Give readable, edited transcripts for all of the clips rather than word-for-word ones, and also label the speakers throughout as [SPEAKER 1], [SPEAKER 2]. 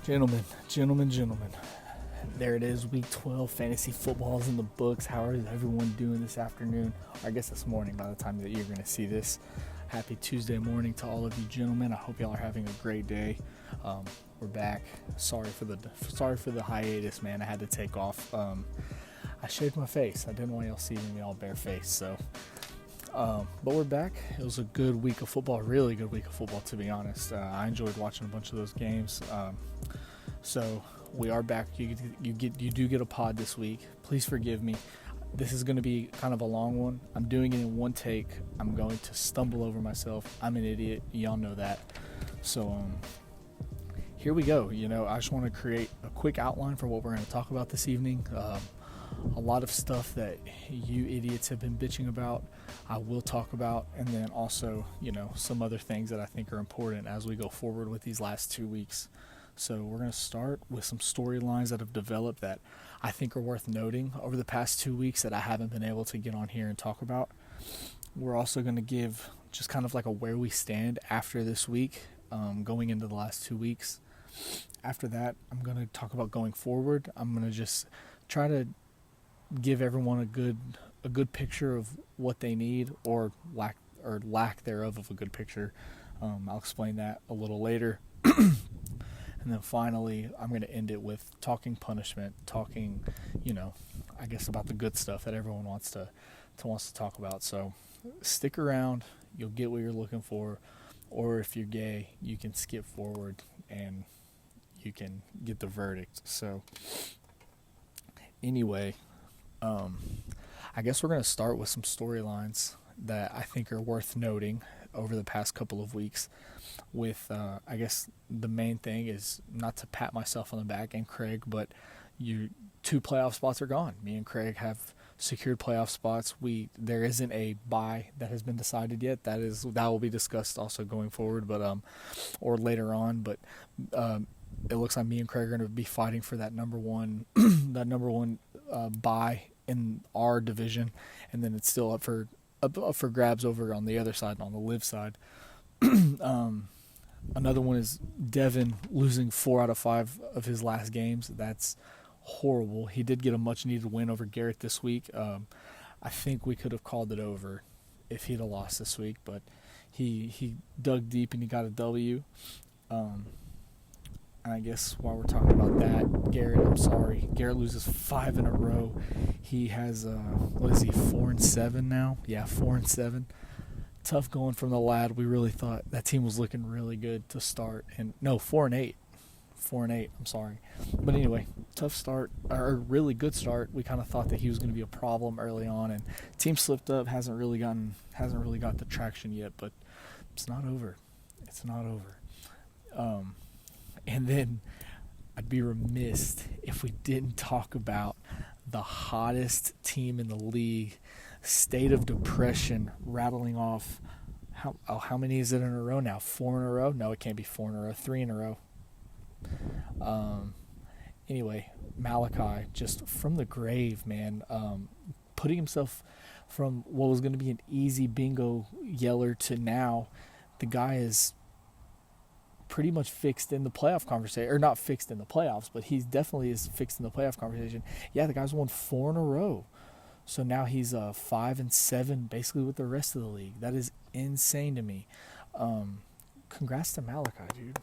[SPEAKER 1] Gentlemen. There it is, week 12, fantasy football is in the books. How is everyone doing this afternoon? Or I guess this morning by the time that you're going to see this. Happy Tuesday morning to all of you gentlemen. I hope y'all are having a great day. We're back. Sorry for the hiatus, man. I had to take off. I shaved my face. I didn't want y'all seeing me all barefaced, so... but we're back. It was a good week of football, really good week of football, to be honest. I enjoyed watching a bunch of those games. So we are back. You do get a pod this week. Please forgive me. This is going to be kind of a long one. I'm doing it in one take. I'm going to stumble over myself. I'm an idiot. Y'all know that. So here we go. I just want to create a quick outline for what we're going to talk about this evening. A lot of stuff that you idiots have been bitching about, I will talk about, and then also, some other things that I think are important as we go forward with these last 2 weeks. So we're going to start with some storylines that have developed that I think are worth noting over the past 2 weeks that I haven't been able to get on here and talk about. We're also going to give just kind of like a where we stand after this week, going into the last 2 weeks. After that, I'm going to talk about going forward. I'm going to just try to give everyone a good picture of what they need or lack thereof of a good picture. I'll explain that a little later. And then finally, I'm going to end it with talking punishment, talking, I guess about the good stuff that everyone wants to talk about. So stick around, you'll get what you're looking for, or if you're gay, you can skip forward and you can get the verdict. So anyway, I guess we're going to start with some storylines that I think are worth noting over the past couple of weeks with, I guess the main thing is not to pat myself on the back and Craig, but you 2 playoff spots are gone. Me and Craig have secured playoff spots. There isn't a bye that has been decided yet. That will be discussed also going forward, but or later on, but it looks like me and Craig are going to be fighting for that number one bye in our division, and then it's still up for grabs over on the other side, on the live side. Another one is Devin losing 4 out of 5 of his last games. That's horrible. He did get a much-needed win over Garrett this week. I think we could have called it over if he'd have lost this week, but he dug deep and he got a W. And I guess while we're talking about that, Garrett loses 5 in a row. He has, 4-7 now? Yeah, 4-7. Tough going from the lad. We really thought that team was looking really good to start. 4-8. 4-8, I'm sorry. But anyway, tough start, or really good start. We kind of thought that he was going to be a problem early on, and team slipped up, hasn't really got the traction yet, but it's not over. It's not over. And then I'd be remiss if we didn't talk about the hottest team in the league, State of Depression, rattling off, how many is it in a row now? 4 in a row? No, it can't be 4 in a row. 3 in a row. Anyway, Malachi, just from the grave, man, putting himself from what was going to be an easy bingo yeller to now, the guy is pretty much fixed in the playoff conversation, or not fixed in the playoffs, but he definitely is fixed in the playoff conversation. Yeah, the guy's won 4 in a row. So now he's 5-7 basically with the rest of the league. That is insane to me. Congrats to Malachi, dude.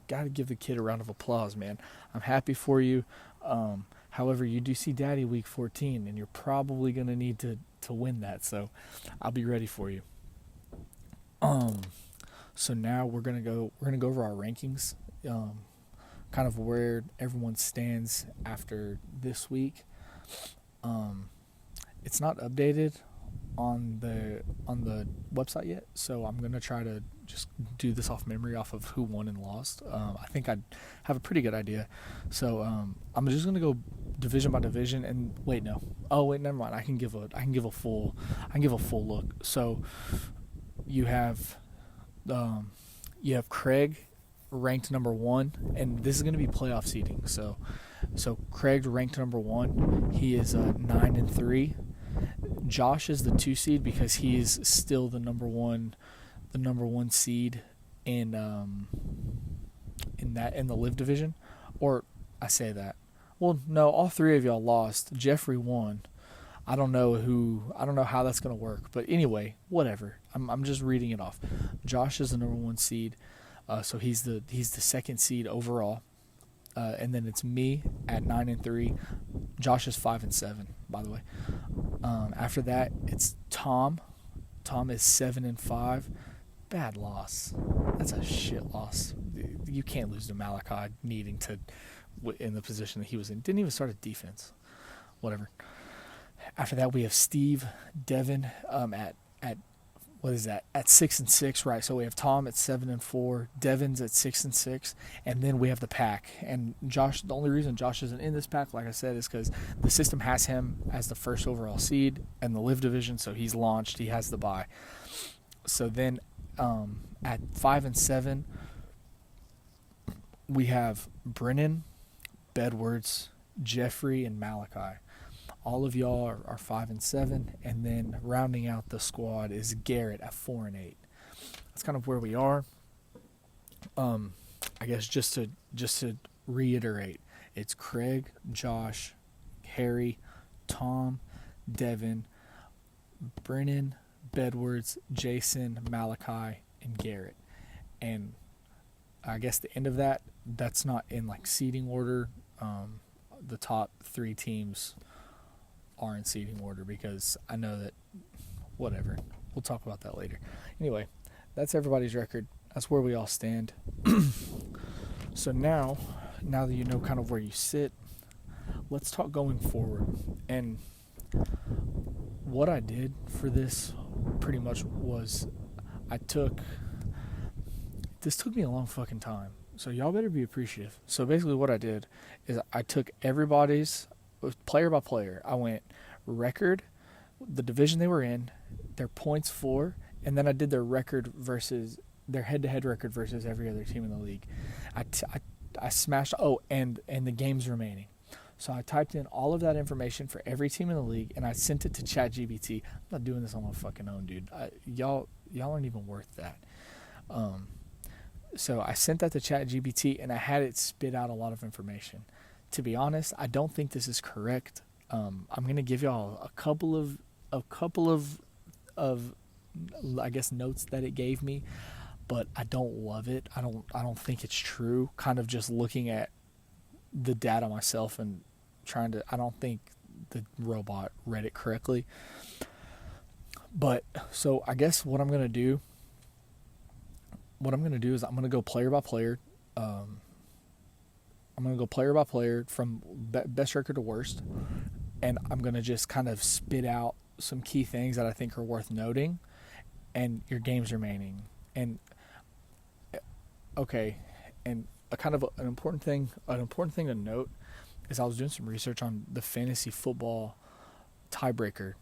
[SPEAKER 1] Got to give the kid a round of applause, man. I'm happy for you. However, you do see Daddy week 14, and you're probably going to need to win that. So I'll be ready for you. So now we're gonna go over our rankings, kind of where everyone stands after this week. It's not updated on the website yet, so I'm gonna try to just do this off memory, off of who won and lost. I think I have a pretty good idea. So I'm just gonna go division by division. And never mind. I can give a full look. So you have Craig ranked number 1, and this is going to be playoff seeding. So Craig ranked number 1. He is 9-3. Josh is the 2 seed because he is still the number one seed in in the Live division, or I say that. Well, no, all three of y'all lost. Jeffrey won. I don't know how that's gonna work, but anyway, whatever. I'm just reading it off. Josh is the number 1 seed, so he's the second seed overall, and then it's me at 9-3. Josh is 5-7, by the way. After that, it's Tom. Tom is 7-5. Bad loss. That's a shit loss. You can't lose to Malachi needing to in the position that he was in. Didn't even start at defense. Whatever. After that, we have Steve, Devin at what is that? At 6-6, right? So we have Tom at 7-4, Devin's at 6-6, and then we have the pack. And Josh, the only reason Josh isn't in this pack, like I said, is because the system has him as the first overall seed in the Live division, so he's launched. He has the bye. So then at 5-7, we have Brennan, Bedwards, Jeffrey, and Malachi. All of y'all are 5-7, and then rounding out the squad is Garrett at 4-8. That's kind of where we are. I guess just to reiterate, it's Craig, Josh, Harry, Tom, Devin, Brennan, Bedwards, Jason, Malachi, and Garrett. And I guess the end of that's not in like seeding order. The top 3 teams are in seeding order because I know that whatever. We'll talk about that later. Anyway, that's everybody's record. That's where we all stand. So now that you know kind of where you sit, let's talk going forward. And what I did for this pretty much was this took me a long fucking time. So y'all better be appreciative. So basically what I did is I took everybody's player by player. I went record, the division they were in, their points for, and then I did their record versus their head-to-head record versus every other team in the league. I smashed and the games remaining. So I typed in all of that information for every team in the league, and I sent it to ChatGPT. I'm not doing this on my fucking own, dude. Y'all aren't even worth that. So I sent that to ChatGPT, and I had it spit out a lot of information. To be honest, I don't think this is correct. I'm gonna give y'all a couple of I guess notes that it gave me, but I don't love it. I don't think it's true. Kind of just looking at the data myself and I don't think the robot read it correctly. But so I guess what I'm gonna do is I'm gonna go player by player. I'm going to go player by player from best record to worst, and I'm going to just kind of spit out some key things that I think are worth noting, and your games remaining. And okay, and an important thing to note is I was doing some research on the fantasy football tiebreaker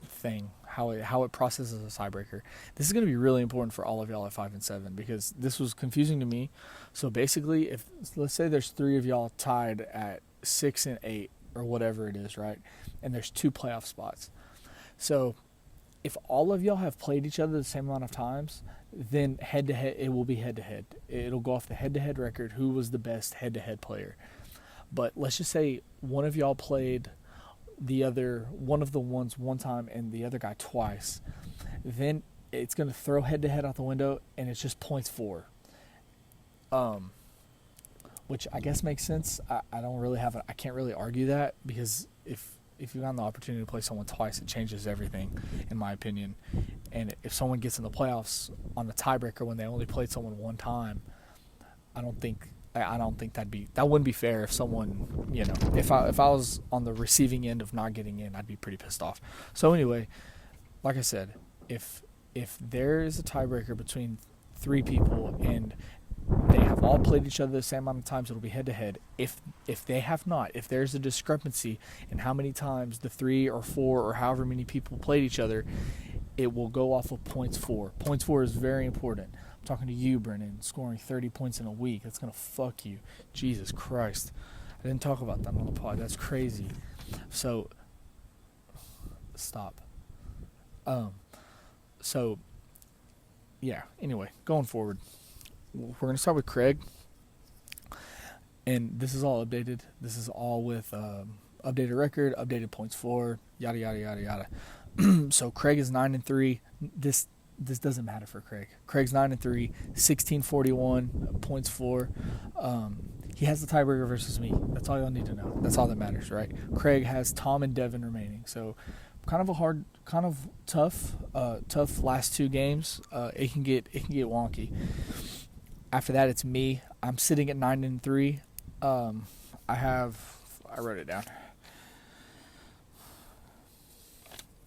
[SPEAKER 1] thing, how it processes a tiebreaker. This is going to be really important for all of y'all at 5-7 because this was confusing to me. So basically, if let's say there's 3 of y'all tied at 6-8 or whatever it is, right? And there's 2 playoff spots. So if all of y'all have played each other the same amount of times, then head to head it will be head to head. It'll go off the head to head record who was the best head to head player. But let's just say one of y'all played one of the ones one time and the other guy twice, then it's going to throw head-to-head out the window, and it's just points for. Which I guess makes sense. I can't really argue that because if you've gotten the opportunity to play someone twice, it changes everything, in my opinion. And if someone gets in the playoffs on the tiebreaker when they only played someone one time, I don't think that wouldn't be fair if someone, if I was on the receiving end of not getting in, I'd be pretty pissed off. So anyway, like I said, if there is a tiebreaker between 3 people and they have all played each other the same amount of times, it'll be head to head. If they have not, if there's a discrepancy in how many times the 3 or 4 or however many people played each other, it will go off of points for. Points for is very important. Talking to you, Brennan, scoring 30 points in a week. That's going to fuck you. Jesus Christ. I didn't talk about that on the pod. That's crazy. So, stop. So, yeah. Anyway, going forward, we're gonna start with Craig, and this is all updated. This is all with updated record, updated points for, yada yada yada yada. So Craig is 9-3. This doesn't matter for Craig. Craig's 9-3, 1641 points for. He has the tiebreaker versus me. That's all y'all need to know. That's all that matters, right? Craig has Tom and Devin remaining. So kind of tough last two games. It can get wonky. After that, it's me. I'm sitting at 9-3. I wrote it down.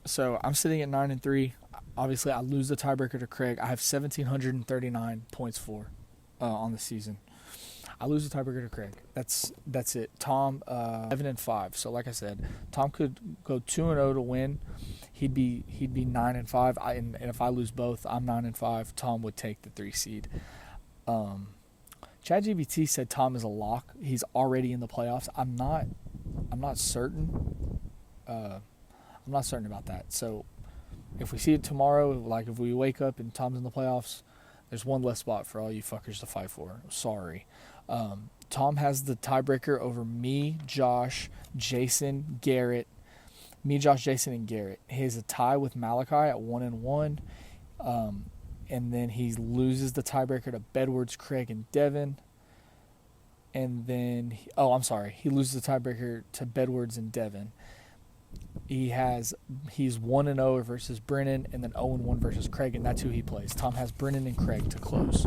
[SPEAKER 1] So I'm sitting at 9-3. Obviously, I lose the tiebreaker to Craig. I have 1,739 points for on the season. I lose the tiebreaker to Craig. That's it. Tom 11-5. So like I said, Tom could go 2-0 to win. He'd be 9-5. And if I lose both, I'm 9-5. Tom would take the 3 seed. ChatGPT said Tom is a lock. He's already in the playoffs. I'm not certain. I'm not certain about that. So if we see it tomorrow, like if we wake up and Tom's in the playoffs, there's one less spot for all you fuckers to fight for. Sorry. Tom has the tiebreaker over me, Josh, Jason, Garrett. Me, Josh, Jason, and Garrett. He has a tie with Malachi at 1-1. And then he loses the tiebreaker to Bedwards, Craig, and Devin. And then, he loses the tiebreaker to Bedwards and Devin. He's 1-0 versus Brennan, and then 0-1 versus Craig, and that's who he plays. Tom has Brennan and Craig to close.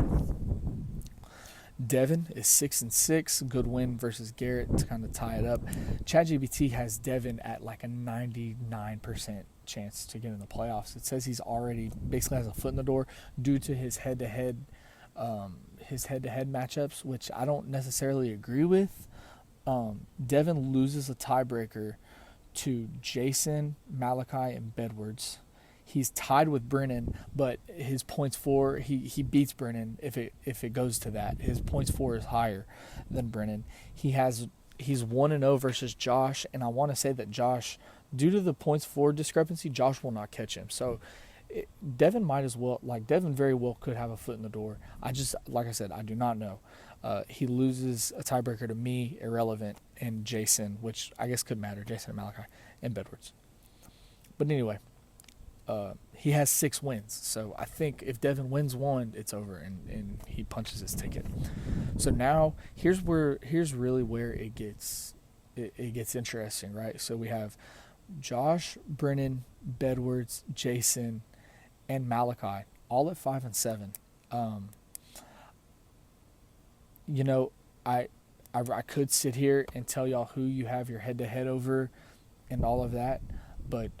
[SPEAKER 1] Devin is 6-6, good win versus Garrett to kind of tie it up. ChatGPT has Devin at like a 99% chance to get in the playoffs. It says he's already basically has a foot in the door due to his head-to-head matchups, which I don't necessarily agree with. Devin loses a tiebreaker to Jason, Malachi, and Bedwards. He's tied with Brennan, but his points for he beats Brennan if it goes to that. His points for is higher than Brennan. He's 1-0 versus Josh, and I want to say that Josh, due to the points for discrepancy, Josh will not catch him. So Devin very well could have a foot in the door. Like I said, I do not know. He loses a tiebreaker to me, irrelevant, and Jason, which I guess could matter, Jason and Malachi, and Bedwards. But anyway, he has 6 wins. So I think if Devin wins 1, it's over, and he punches his ticket. So now here's really where it gets interesting, right? So we have Josh, Brennan, Bedwards, Jason, and Malachi all at 5 and 7. I could sit here and tell y'all who you have your head-to-head over and all of that, but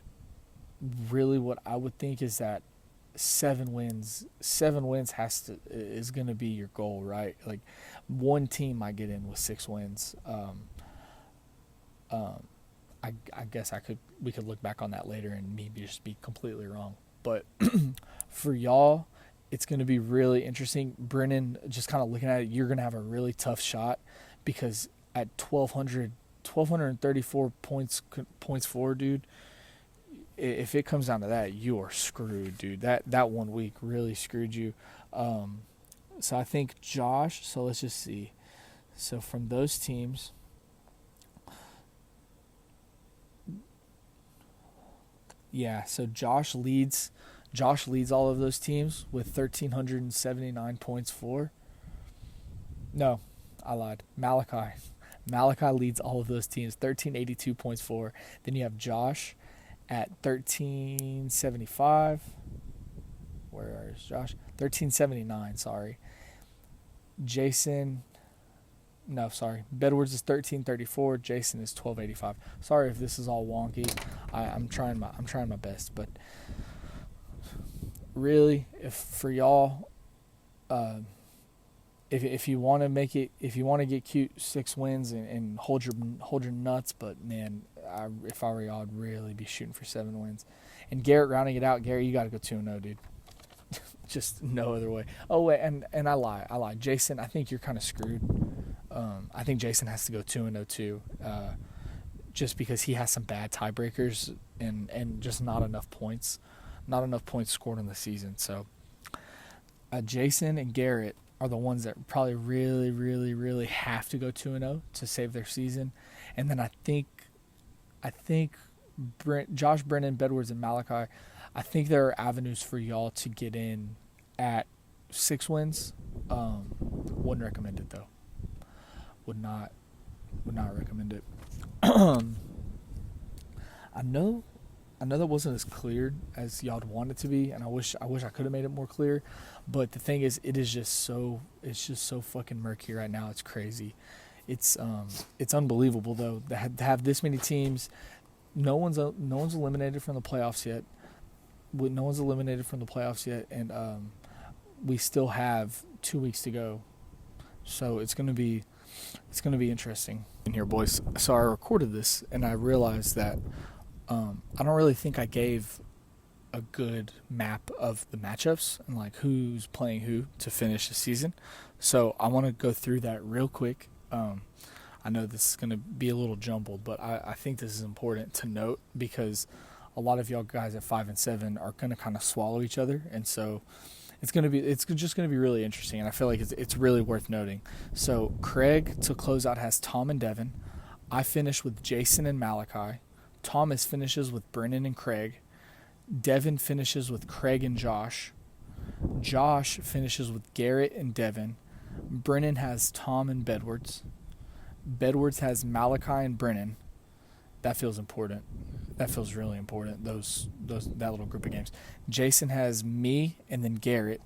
[SPEAKER 1] really what I would think is that 7 wins is going to be your goal, right? Like one team might get in with 6 wins. I guess we could look back on that later and maybe just be completely wrong. But for y'all, it's going to be really interesting. Brennan, just kind of looking at it, you're going to have a really tough shot because at 1,234 points for, dude, if it comes down to that, you are screwed, dude. That 1 week really screwed you. So I think Josh, so let's just see. So from those teams, yeah, so Josh leads all of those teams with 1,379 points for. No, I lied. Malachi leads all of those teams, 1,382 points for. Then you have Josh at 1,375. Where is Josh? 1,379, sorry. Bedwards is 1,334. Jason is 1,285. Sorry if this is all wonky. I'm trying my best, but really, if for y'all, if you want to make it, if you want to get cute, 6 wins and hold your nuts. But man, if I were y'all, I'd really be shooting for 7 wins. And Garrett rounding it out. Garrett, you got to go 2-0, dude. Just no other way. Oh wait, and I lie. Jason, I think you're kind of screwed. I think Jason has to go 2-0 too, just because he has some bad tiebreakers and just not enough points scored in the season. So Jason and Garrett are the ones that probably really, really, really have to go 2-0 to save their season. And then I think Josh, Brennan, Bedwards, and Malachi, I think there are avenues for y'all to get in at 6 wins. Wouldn't recommend it though. Would not recommend it. I know that wasn't as clear as y'all'd want it to be, and I wish I could have made it more clear. But the thing is, it's just so fucking murky right now. It's crazy. It's unbelievable though to have this many teams. No one's eliminated from the playoffs yet. No one's eliminated from the playoffs yet, and we still have 2 weeks to go. So it's gonna be interesting in here, boys. So I recorded this, and I realized that I don't really think I gave a good map of the matchups and like who's playing who to finish the season. So I want to go through that real quick. I know this is going to be a little jumbled, but I think this is important to note because a lot of y'all guys at 5 and 7 are going to kind of swallow each other, and so it's just going to be really interesting, and I feel like it's really worth noting. So Craig to close out has Tom and Devin. I finish with Jason and Malachi. Thomas finishes with Brennan and Craig. Devin finishes with Craig and Josh. Josh finishes with Garrett and Devin. Brennan has Tom and Bedwards. Bedwards has Malachi and Brennan. That feels important. That feels really important. That little group of games. Jason has me and then Garrett.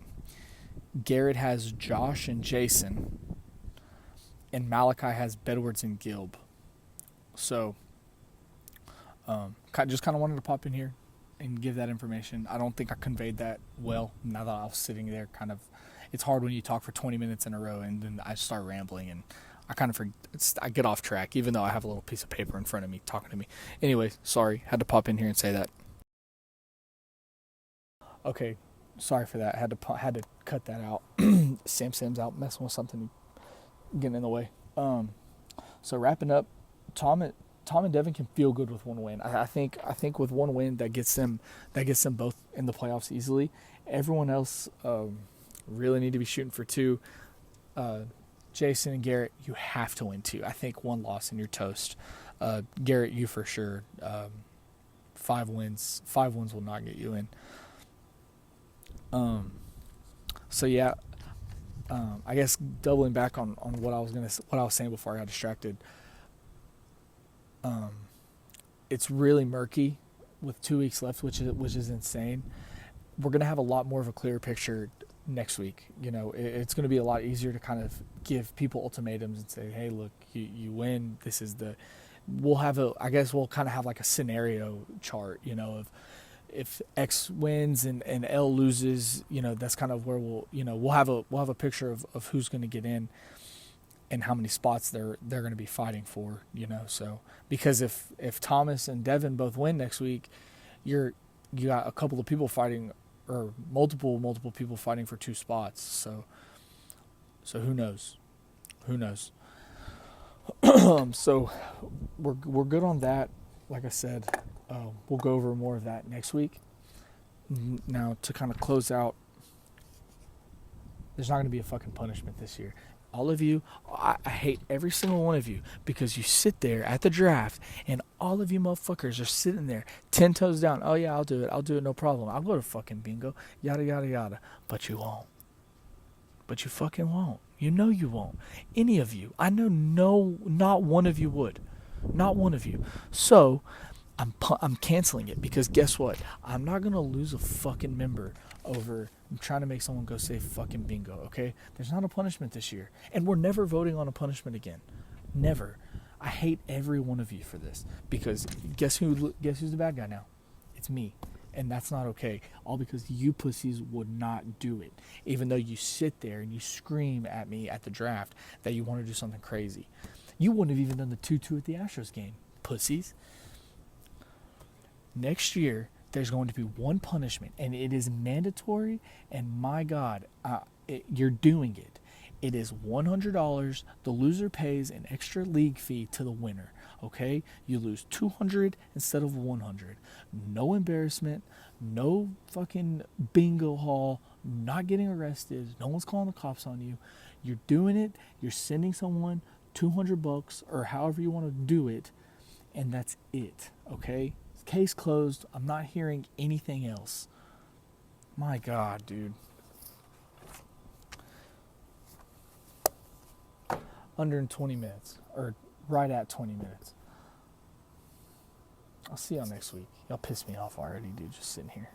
[SPEAKER 1] Garrett has Josh and Jason. And Malachi has Bedwards and Gilb. So, just kind of wanted to pop in here and give that information. I don't think I conveyed that well now that I was sitting there kind of. It's hard when you talk for 20 minutes in a row and then I start rambling and I get off track even though I have a little piece of paper in front of me talking to me. Anyway, sorry. Had to pop in here and say that. Okay, sorry for that. Had to cut that out. Sam's out messing with something getting in the way. So wrapping up, Tom and Devin can feel good with one win. I think with one win that gets them both in the playoffs easily. Everyone else really need to be shooting for 2. Jason and Garrett, you have to win 2. I think 1 loss and you're toast. Garrett, you for sure. 5 wins will not get you in. So yeah. I guess doubling back on what I was saying before I got distracted. It's really murky with 2 weeks left, which is insane. We're gonna have a lot more of a clearer picture next week. You know, it's gonna be a lot easier to kind of give people ultimatums and say, hey, look, you win. This is we'll kind of have like a scenario chart. You know, of if X wins and L loses, you know, that's kind of where we'll have a picture of who's going to get in and how many spots they're going to be fighting for, you know. So because if Thomas and Devin both win next week, you got a couple of people fighting or multiple people fighting for 2 spots. So who knows? So we're good on that. Like I said, we'll go over more of that next week. Now, to kind of close out, there's not going to be a fucking punishment this year. All of you, I hate every single one of you because you sit there at the draft and all of you motherfuckers are sitting there 10 toes down. Oh yeah, I'll do it, no problem. I'll go to fucking bingo, yada, yada, yada. But you won't. But you fucking won't. You know you won't. Any of you. I know not one of you would. Not one of you. So I'm canceling it because guess what? I'm not going to lose a fucking member over trying to make someone go say fucking bingo, okay? There's not a punishment this year. And we're never voting on a punishment again. Never. I hate every one of you for this because guess who's the bad guy now? It's me. And that's not okay. All because you pussies would not do it. Even though you sit there and you scream at me at the draft that you want to do something crazy. You wouldn't have even done the 2-2 at the Astros game, pussies. Next year, there's going to be one punishment, and it is mandatory, and my God, you're doing it. It is $100. The loser pays an extra league fee to the winner. Okay? You lose 200 instead of 100. No embarrassment. No fucking bingo hall. Not getting arrested. No one's calling the cops on you. You're doing it. You're sending someone $200 or however you want to do it. And that's it. Okay? Case closed. I'm not hearing anything else. My God, dude. Under 20 minutes. Or right at 20 minutes. I'll see y'all next week. Y'all piss me off already, dude. Just sitting here.